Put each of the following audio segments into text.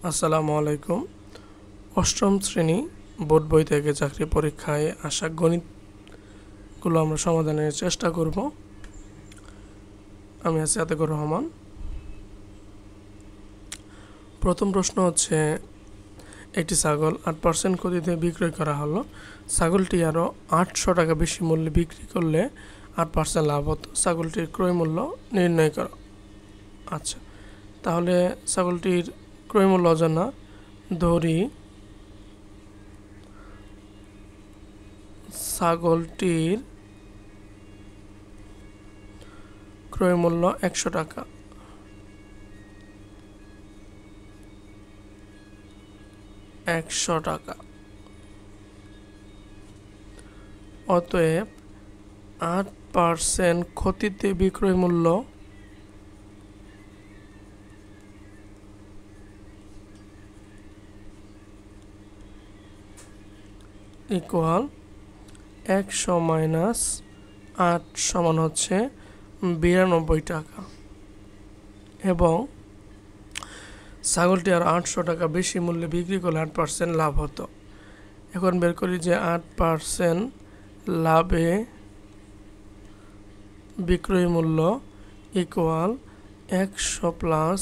আসসালামু আলাইকুম। অষ্টম শ্রেণী বোর্ড বই থেকে চাকরি পরীক্ষায় আসা গণিতগুলো আমরা সমাধানের চেষ্টা করব। আমি আছি আতিকুর রহমান। প্রথম প্রশ্ন হচ্ছে, একটি ছাগল 8% ক্ষতিতে বিক্রয় করা হলো। ছাগলটি আরও 800 টাকা বেশি মূল্যে বিক্রি করলে 8% লাভ হতো। ছাগলটির ক্রয় মূল্য নির্ণয় করা। আচ্ছা, তাহলে ছাগলটির ক্রয় মূল্য অজানা, ধরি ছাগলটির ক্রয় মূল্য 100 টাকা। অতএব 8% ক্ষতিতে বিক্রয় মূল্য ইকুয়াল 100 মাইনাস 8 সমান হচ্ছে 92 টাকা, এবং ছাগলটি আর 800 টাকা বেশি মূল্যে বিক্রি করলে 8% লাভ হতো। এখন বের করি যে 8% লাভে বিক্রয় মূল্য ইকুয়াল 100 প্লাস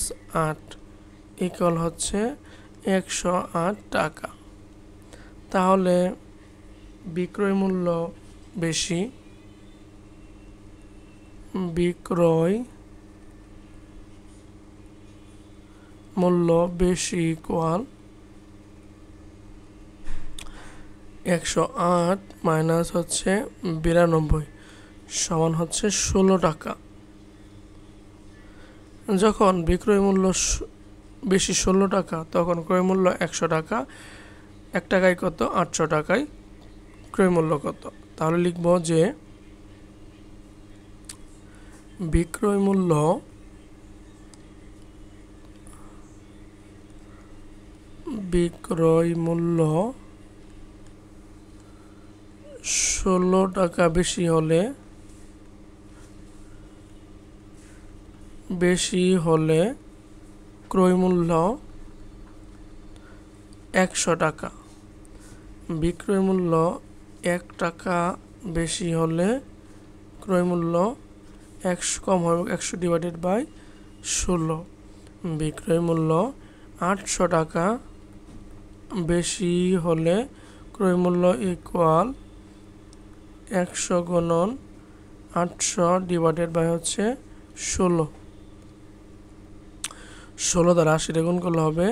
8 ইকুয়াল হচ্ছে 108 টাকা। তাহলে বিক্রয় মূল্য বেশি, বিক্রয় মূল্য বেশি ইকুয়াল 108 মাইনাস হচ্ছে 92 সমান হচ্ছে 16 টাকা। যখন বিক্রয় মূল্য বেশি 16 টাকা, তখন ক্রয় মূল্য 100 টাকা। 1 টাকায় কত? 800 টাকায় ক্রয় মূল্য কত? তাহলে লিখব যে বিক্রয় মূল্য বিক্রয় মূল্য 16 টাকা বেশি হলে ক্রয় মূল্য 100 টাকা। বিক্রয় মূল্য 1 টাকা বেশি হলে ক্রয় মূল্য 100 কম হবে, 100 ডিভাইডেড বাই 16। বিক্রয় মূল্য 800 টাকা বেশি হলে ক্রয় মূল্য ইকুয়াল 100 গুণন 800 ডিভাইডেড বাই হচ্ছে 16। 16 দ্বারা 80 গুণ করলে হবে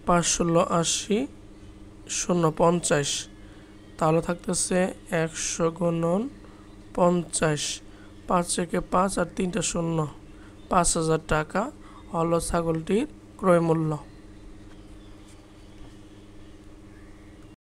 5 ষোলো 80, 0 50। তাহলে থাকতেছে 100 গুণন 50, 5 থেকে 5 আর 3টা 0, 5000 টাকা হলো ছাগলটির ক্রয় মূল্য।